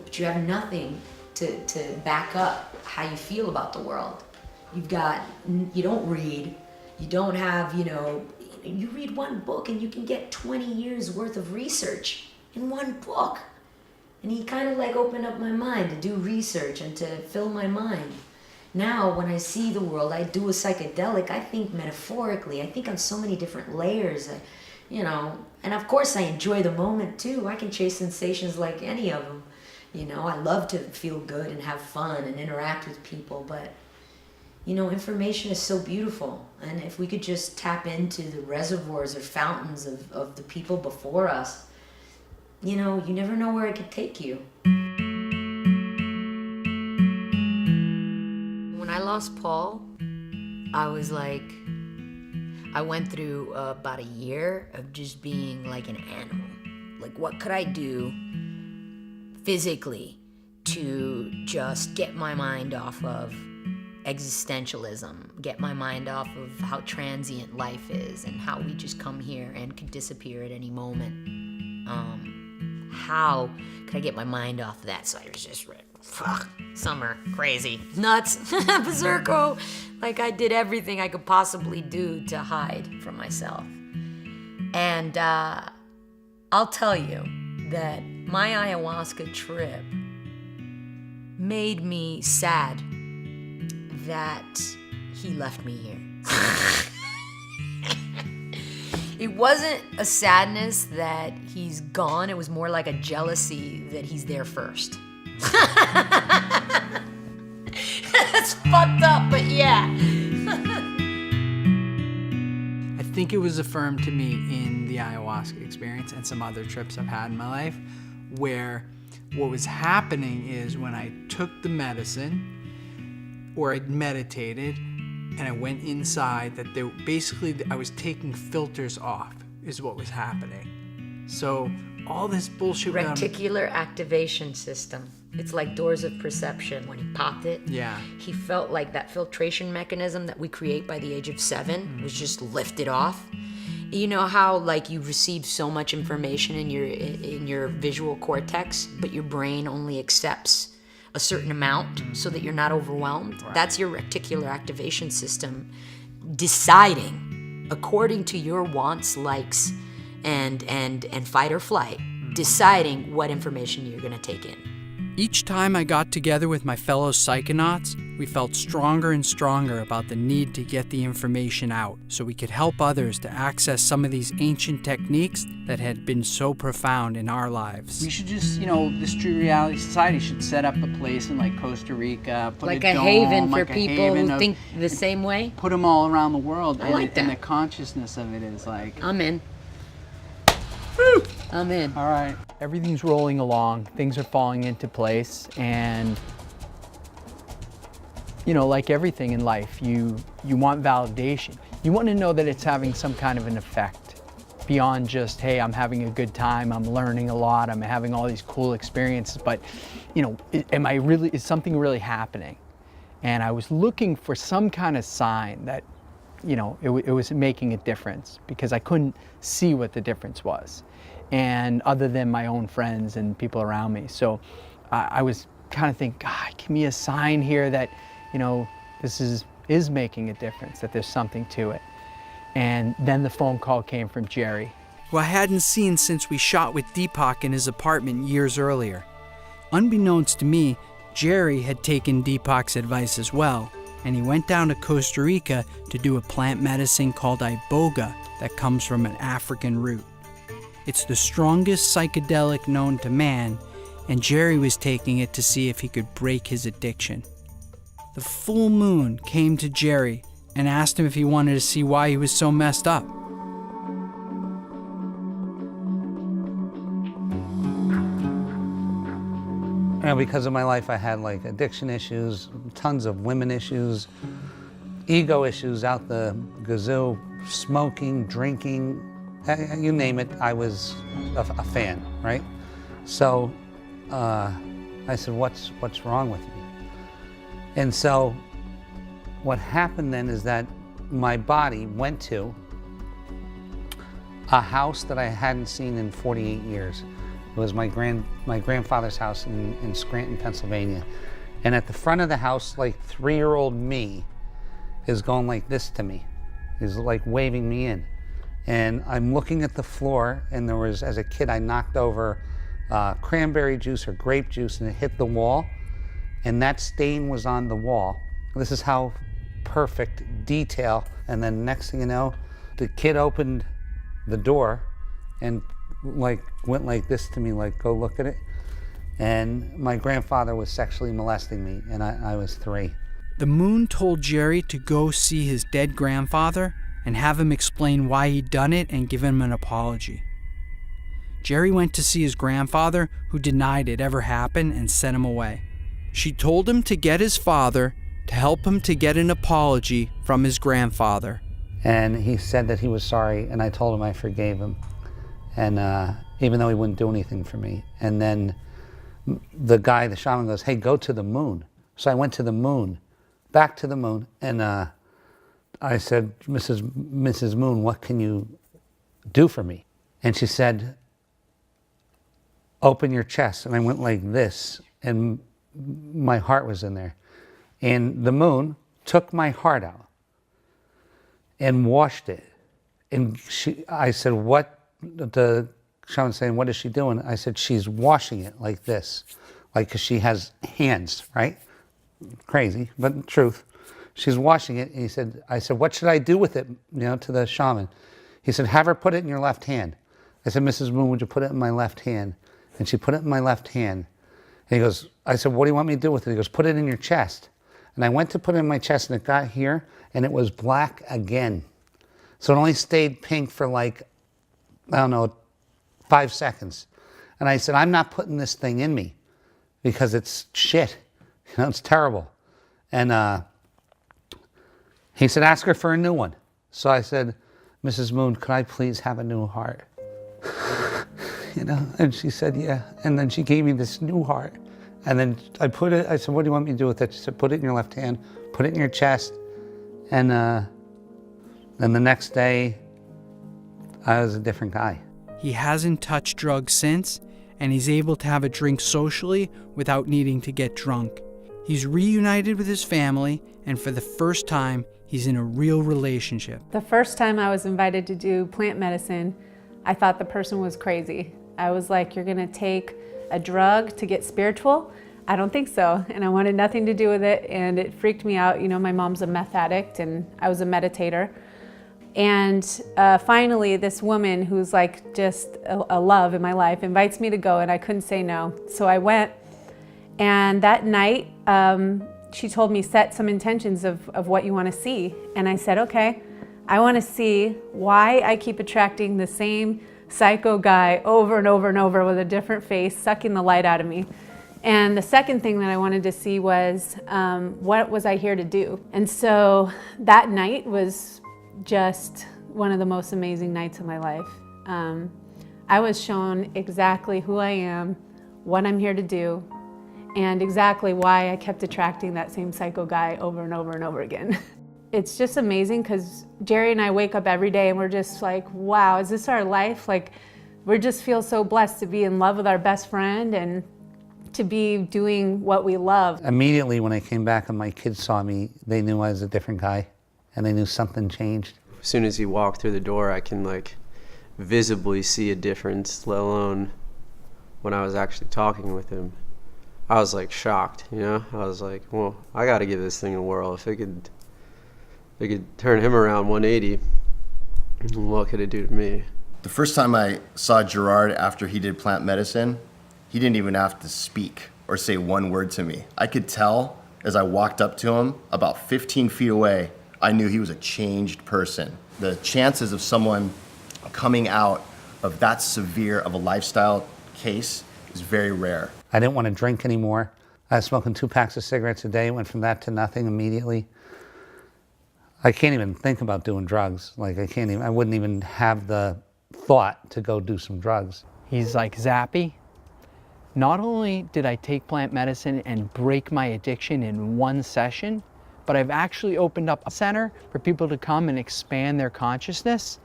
but you have nothing to back up how you feel about the world. You don't read, you don't have, you read one book and you can get 20 years worth of research in one book. And he kind of like opened up my mind to do research and to fill my mind. Now, when I see the world, I do a psychedelic, I think metaphorically, I think on so many different layers, and of course I enjoy the moment too. I can chase sensations like any of them. I love to feel good and have fun and interact with people, but information is so beautiful. And if we could just tap into the reservoirs or fountains of the people before us, you never know where it could take you. When I lost Paul, I was like, I went through about a year of just being like an animal. Like, what could I do physically to just get my mind off of existentialism, get my mind off of how transient life is and how we just come here and could disappear at any moment. How could I get my mind off of that? So I was just summer, crazy, nuts, berserko. Like I did everything I could possibly do to hide from myself. And I'll tell you that my ayahuasca trip made me sad that he left me here. It wasn't a sadness that he's gone. It was more like a jealousy that he's there first. That's fucked up, but yeah. I think it was affirmed to me in the ayahuasca experience and some other trips I've had in my life, where what was happening is when I took the medicine or I meditated and I went inside, that I was taking filters off is what was happening. So all this bullshit. Reticular activation system. It's like doors of perception. When he popped it, Yeah. he felt like that filtration mechanism that we create by the age of 7 was just lifted off. You know how like you receive so much information in your visual cortex, but your brain only accepts a certain amount so that you're not overwhelmed? Right. That's your reticular activation system deciding according to your wants, likes, and fight or flight, deciding what information you're going to take in. Each time I got together with my fellow psychonauts, we felt stronger and stronger about the need to get the information out so we could help others to access some of these ancient techniques that had been so profound in our lives. We should just, this True Reality Society should set up a place in like Costa Rica, put Like a a dome, haven for like a people haven who of- think the same way. Put them all around the world. I like And that. the consciousness of it is like... I'm in. I'm in. All right. Everything's rolling along. Things are falling into place. And, like everything in life, you want validation. You want to know that it's having some kind of an effect beyond just, hey, I'm having a good time, I'm learning a lot, I'm having all these cool experiences. But, is something really happening? And I was looking for some kind of sign that, it was making a difference, because I couldn't see what the difference was, and other than my own friends and people around me. So I was kind of thinking, God, give me a sign here that, this is making a difference, that there's something to it. And then the phone call came from Jerry, who I hadn't seen since we shot with Deepak in his apartment years earlier. Unbeknownst to me, Jerry had taken Deepak's advice as well, and he went down to Costa Rica to do a plant medicine called iboga that comes from an African root. It's the strongest psychedelic known to man, and Jerry was taking it to see if he could break his addiction. The full moon came to Jerry and asked him if he wanted to see why he was so messed up. Because of my life, I had like addiction issues, tons of women issues, ego issues out the gazoo, smoking, drinking, you name it, I was a fan, right? So I said, what's wrong with me? And so what happened then is that my body went to a house that I hadn't seen in 48 years. It was my grandfather's house in Scranton, Pennsylvania. And at the front of the house, like 3-year-old me is going like this to me. He's like waving me in. And I'm looking at the floor, and there was, as a kid, I knocked over cranberry juice or grape juice, and it hit the wall, and that stain was on the wall. This is how perfect detail. And then next thing you know, the kid opened the door and like went like this to me, like, go look at it. And my grandfather was sexually molesting me, and I was 3. The moon told Jerry to go see his dead grandfather and have him explain why he'd done it and give him an apology. Jerry went to see his grandfather, who denied it ever happened and sent him away. She told him to get his father to help him to get an apology from his grandfather. And he said that he was sorry, and I told him I forgave him. And even though he wouldn't do anything for me. And then the guy, the shaman, goes, hey, go to the moon. So I went to the moon, back to the moon, and I said, Mrs. Moon, what can you do for me? And she said, open your chest. And I went like this, and my heart was in there. And the moon took my heart out and washed it. And I said, what? The shaman saying, what is she doing? I said, she's washing it like this, like, because she has hands, right? Crazy, but truth. She's washing it. And I said, what should I do with it? To the shaman. He said, have her put it in your left hand. I said, Mrs. Moon, would you put it in my left hand? And she put it in my left hand. And he goes, I said, what do you want me to do with it? He goes, put it in your chest. And I went to put it in my chest, and it got here, and it was black again. So it only stayed pink for like, I don't know, 5 seconds. And I said, I'm not putting this thing in me because it's shit. It's terrible. And he said, ask her for a new one. So I said, Mrs. Moon, could I please have a new heart? And she said, yeah. And then she gave me this new heart. And then I put it, I said, what do you want me to do with it? She said, put it in your left hand, put it in your chest. And then the next day, I was a different guy. He hasn't touched drugs since, and he's able to have a drink socially without needing to get drunk. He's reunited with his family, and for the first time, he's in a real relationship. The first time I was invited to do plant medicine, I thought the person was crazy. I was like, you're gonna take a drug to get spiritual? I don't think so. And I wanted nothing to do with it, and it freaked me out. You know, my mom's a meth addict and I was a meditator. And finally, this woman who's like just a love in my life invites me to go, and I couldn't say no. So I went, and that night, she told me, set some intentions of what you want to see. And I said, okay, I want to see why I keep attracting the same psycho guy over and over and over with a different face, sucking the light out of me. And the second thing that I wanted to see was, what was I here to do? And so that night was just one of the most amazing nights of my life. I was shown exactly who I am, what I'm here to do, and exactly why I kept attracting that same psycho guy over and over and over again. It's just amazing because Jerry and I wake up every day and we're just like, wow, is this our life? Like, we just feel so blessed to be in love with our best friend and to be doing what we love. Immediately when I came back and my kids saw me, they knew I was a different guy and they knew something changed. As soon as he walked through the door, I can like visibly see a difference, let alone when I was actually talking with him. I was like shocked, you know? I was like, well, I gotta give this thing a whirl. If it could turn him around 180, what could it do to me? The first time I saw Gerard after he did plant medicine, he didn't even have to speak or say one word to me. I could tell as I walked up to him, about 15 feet away, I knew he was a changed person. The chances of someone coming out of that severe of a lifestyle case is very rare. I didn't want to drink anymore. I was smoking 2 packs of cigarettes a day, went from that to nothing immediately. I can't even think about doing drugs. Like I wouldn't even have the thought to go do some drugs. He's like Zappy. Not only did I take plant medicine and break my addiction in one session, but I've actually opened up a center for people to come and expand their consciousness,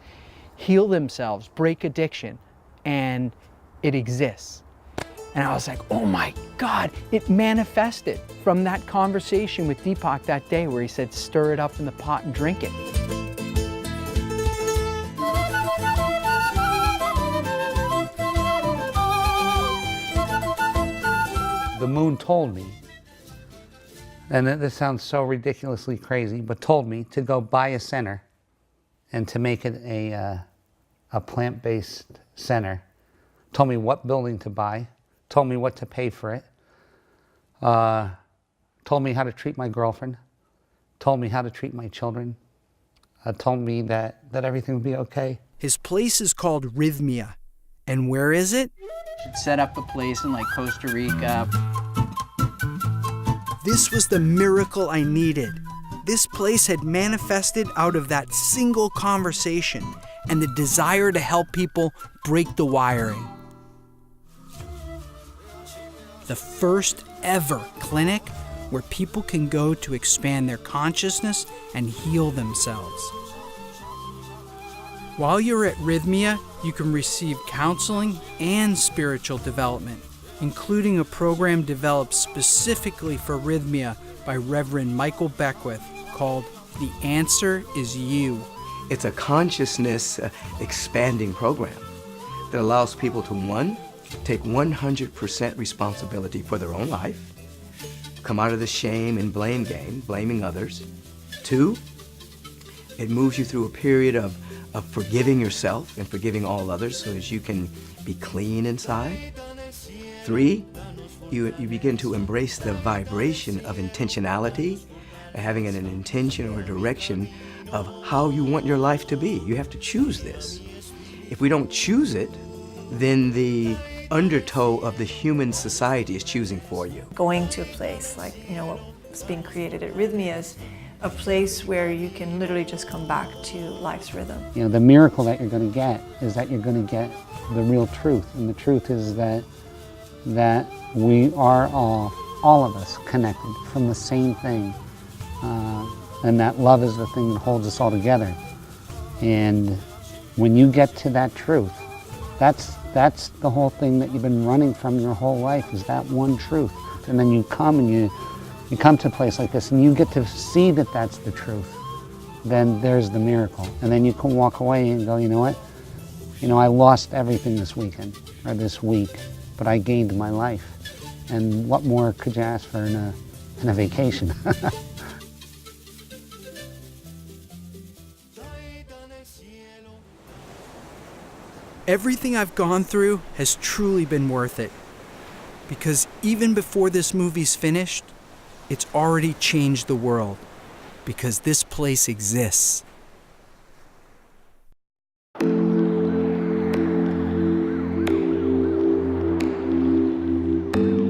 heal themselves, break addiction, and it exists. And I was like, oh my God, it manifested from that conversation with Deepak that day where he said, stir it up in the pot and drink it. The moon told me, and this sounds so ridiculously crazy, but told me to go buy a center and to make it a plant-based center. Told me what building to buy, told me what to pay for it, told me how to treat my girlfriend, told me how to treat my children, told me that everything would be okay. His place is called Rhythmia. And where is it? Should set up a place in like Costa Rica. This was the miracle I needed. This place had manifested out of that single conversation and the desire to help people break the wiring. The first ever clinic where people can go to expand their consciousness and heal themselves. While you're at Rhythmia, you can receive counseling and spiritual development, including a program developed specifically for Rhythmia by Reverend Michael Beckwith called The Answer Is You. It's a consciousness expanding program that allows people to, one, take 100% responsibility for their own life, come out of the shame and blame game, blaming others. 2, it moves you through a period of forgiving yourself and forgiving all others so as you can be clean inside. 3, you begin to embrace the vibration of intentionality, having an intention or a direction of how you want your life to be. You have to choose this. If we don't choose it, then the undertow of the human society is choosing for you. Going to a place like, what's being created at Rhythmia is a place where you can literally just come back to life's rhythm. The miracle that you're going to get is that you're going to get the real truth. And the truth is that that we are all of us, connected from the same thing. And that love is the thing that holds us all together. And when you get to that truth, that's the whole thing that you've been running from your whole life, is that one truth. And then you come and you come to a place like this and you get to see that that's the truth. Then there's the miracle. And then you can walk away and go, you know what? You know, I lost everything this weekend or this week, but I gained my life. And what more could you ask for in a vacation? Everything I've gone through has truly been worth it. Because even before this movie's finished, it's already changed the world. Because this place exists.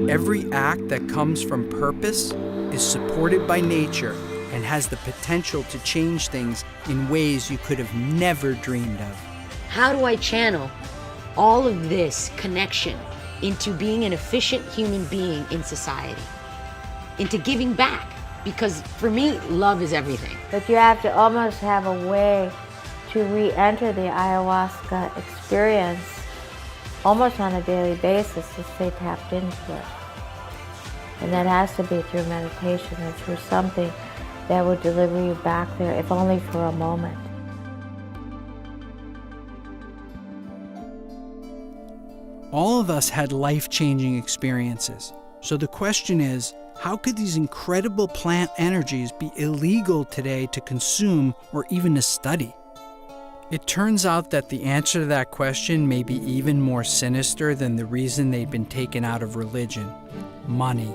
Every act that comes from purpose is supported by nature and has the potential to change things in ways you could have never dreamed of. How do I channel all of this connection into being an efficient human being in society, into giving back? Because for me, love is everything. But you have to almost have a way to re-enter the ayahuasca experience almost on a daily basis to stay tapped into it. And that has to be through meditation or through something that would deliver you back there, if only for a moment. All of us had life-changing experiences. So the question is, how could these incredible plant energies be illegal today to consume or even to study? It turns out that the answer to that question may be even more sinister than the reason they've been taken out of religion: money.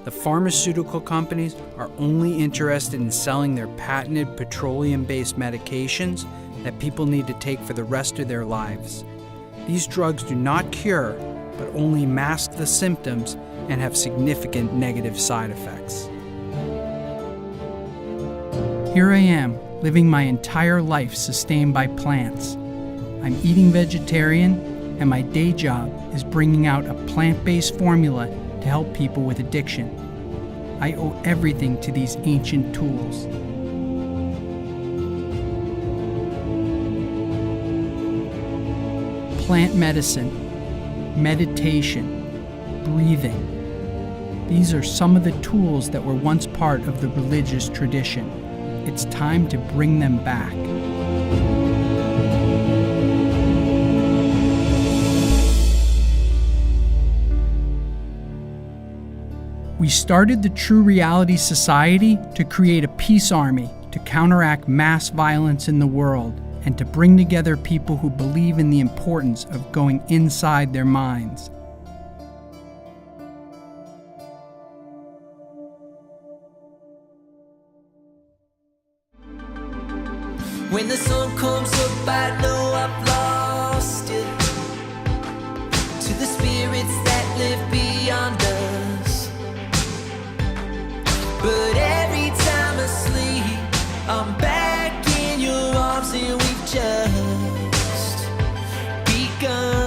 The pharmaceutical companies are only interested in selling their patented petroleum-based medications that people need to take for the rest of their lives. These drugs do not cure, but only mask the symptoms and have significant negative side effects. Here I am, living my entire life sustained by plants. I'm eating vegetarian, and my day job is bringing out a plant-based formula to help people with addiction. I owe everything to these ancient tools. Plant medicine, meditation, breathing. These are some of the tools that were once part of the religious tradition. It's time to bring them back. We started the True Reality Society to create a peace army to counteract mass violence in the world and to bring together people who believe in the importance of going inside their minds. When the sun comes up, I know I've lost it. To the spirits that live beyond us. But every time I sleep, I'm back in your arms and we've just begun.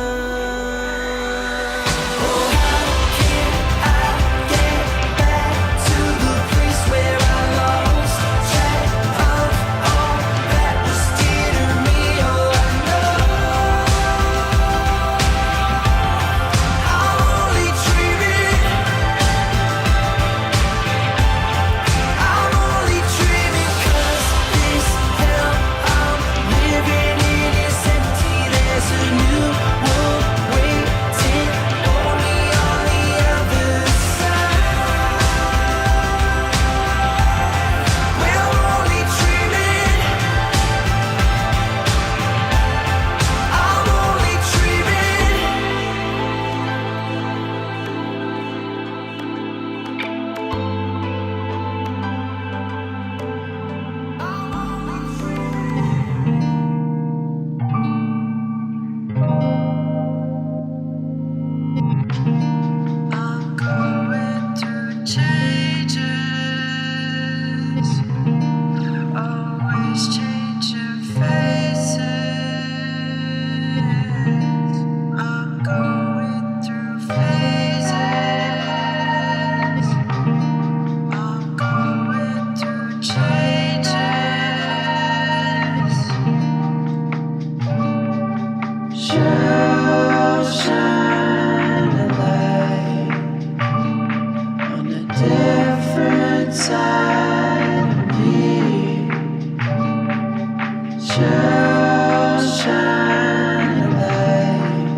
shall shine a light.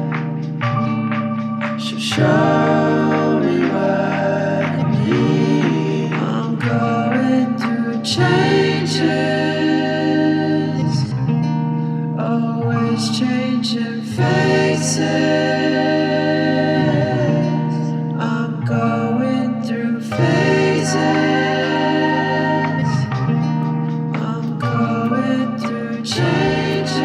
She'll show me what I need. I'm going through changes, always changing faces. I'm going through phases. I'm going through changes.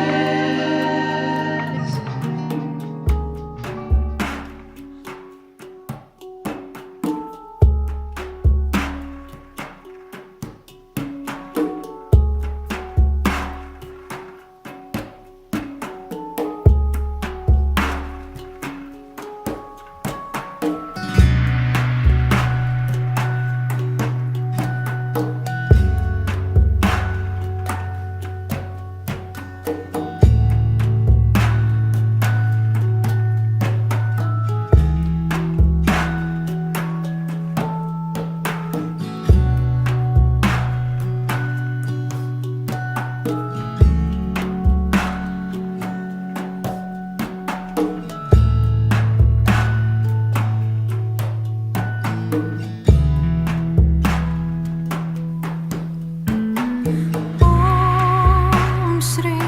Om Shri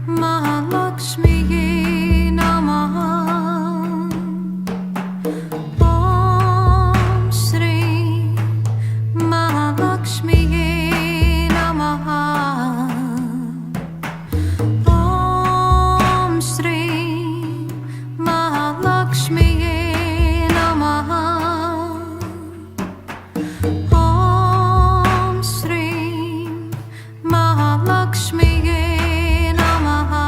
Mahalakshmi Namaha. Om Shri Mahalakshmi Namaha. Om Shri Mahalakshmi Namaha. Om Shri Mahalakshmi Namaha.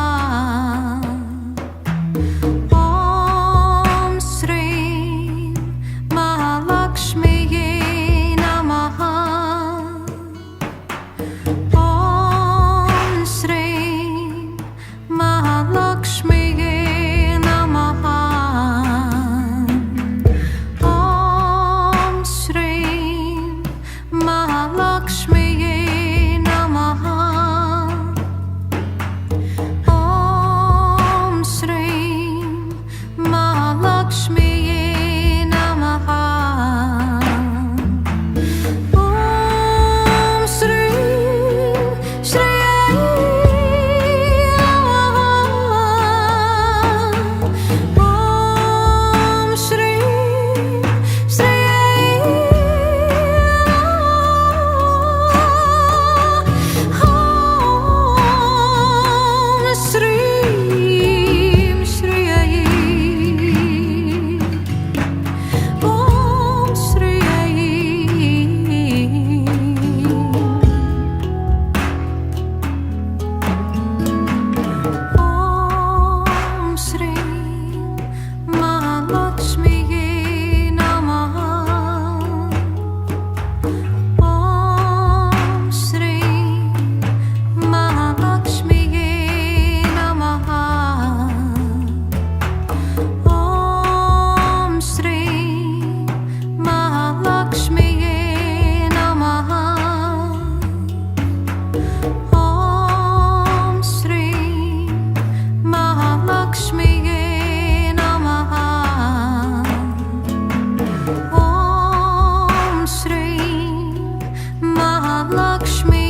Om Shri Mahalakshmi Namaha. Om Shri Mahalakshmi Namaha. Om Shri Mahalakshmi Namaha. Om Shri Mahalakshmi Namaha. Om Shri Shri Om Shri Shri Om Shri Shri Om Shri Om Shri Mahalakshmi Namaha. Om Shri Mahalakshmi Namaha. Om Shri Mahalakshmi Namaha. Om Shri Mahalakshmi Namaha. Om Shri Mahalakshmi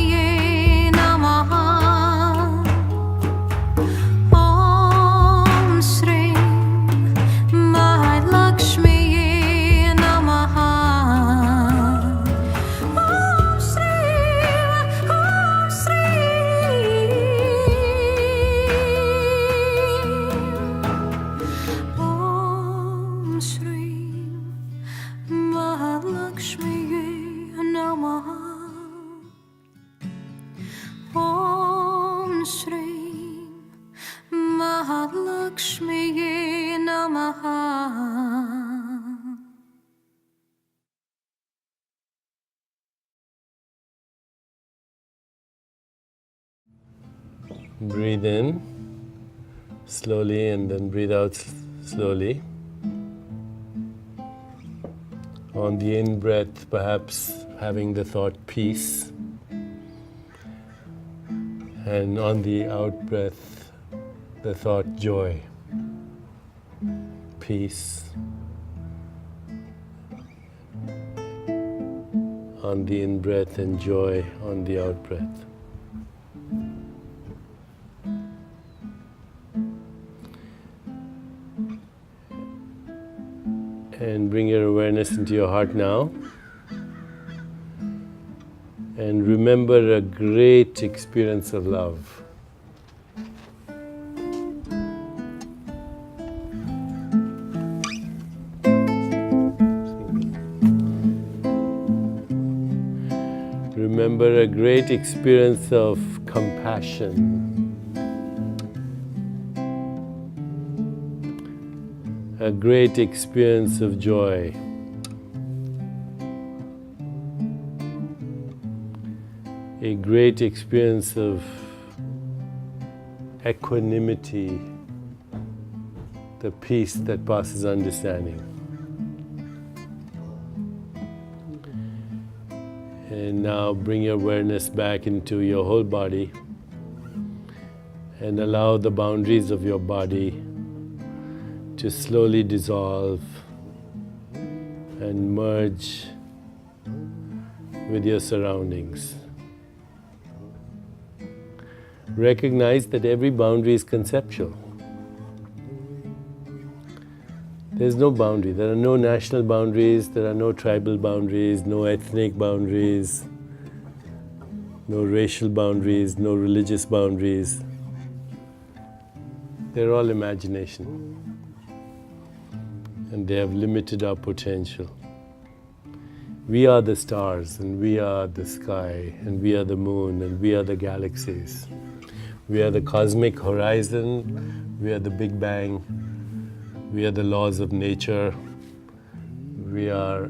Namaha. Om Shri Mahalakshmi Namaha. Om Shri Mahalakshmi Namaha. Om Shri Mahalakshmi Namaha. Breathe in slowly and then breathe out slowly. On the in breath, perhaps having the thought peace. And on the out breath, the thought joy, peace. On the in breath and joy on the out breath. And bring your awareness into your heart now. And remember a great experience of love. Remember a great experience of compassion. A great experience of joy. A great experience of equanimity, the peace that passes understanding. And now bring your awareness back into your whole body and allow the boundaries of your body to slowly dissolve and merge with your surroundings. Recognize that every boundary is conceptual. There's no boundary. There are no national boundaries, there are no tribal boundaries, no ethnic boundaries, no racial boundaries, no religious boundaries. They're all imagination. And they have limited our potential. We are the stars, and we are the sky, and we are the moon, and we are the galaxies. We are the cosmic horizon, we are the Big Bang, we are the laws of nature, we are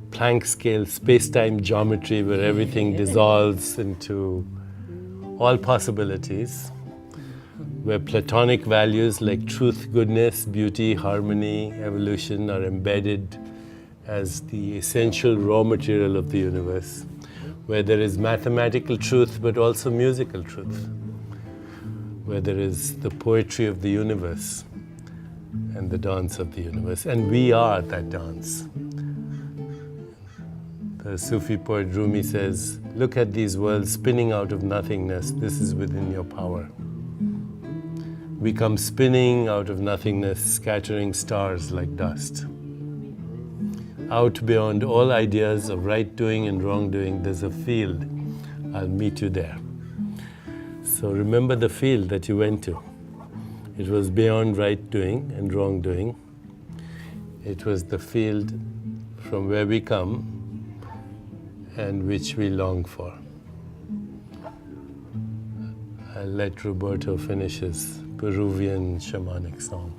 Planck scale space-time geometry where everything dissolves into all possibilities, where Platonic values like truth, goodness, beauty, harmony, evolution are embedded as the essential raw material of the universe, where there is mathematical truth but also musical truth, where there is the poetry of the universe and the dance of the universe, and we are that dance. The Sufi poet Rumi says, look at these worlds spinning out of nothingness, this is within your power. We come spinning out of nothingness, scattering stars like dust. Out beyond all ideas of right doing and wrong doing, there's a field. I'll meet you there. So remember the field that you went to. It was beyond right doing and wrong doing. It was the field from where we come and which we long for. I'll let Roberto finish his Peruvian shamanic song.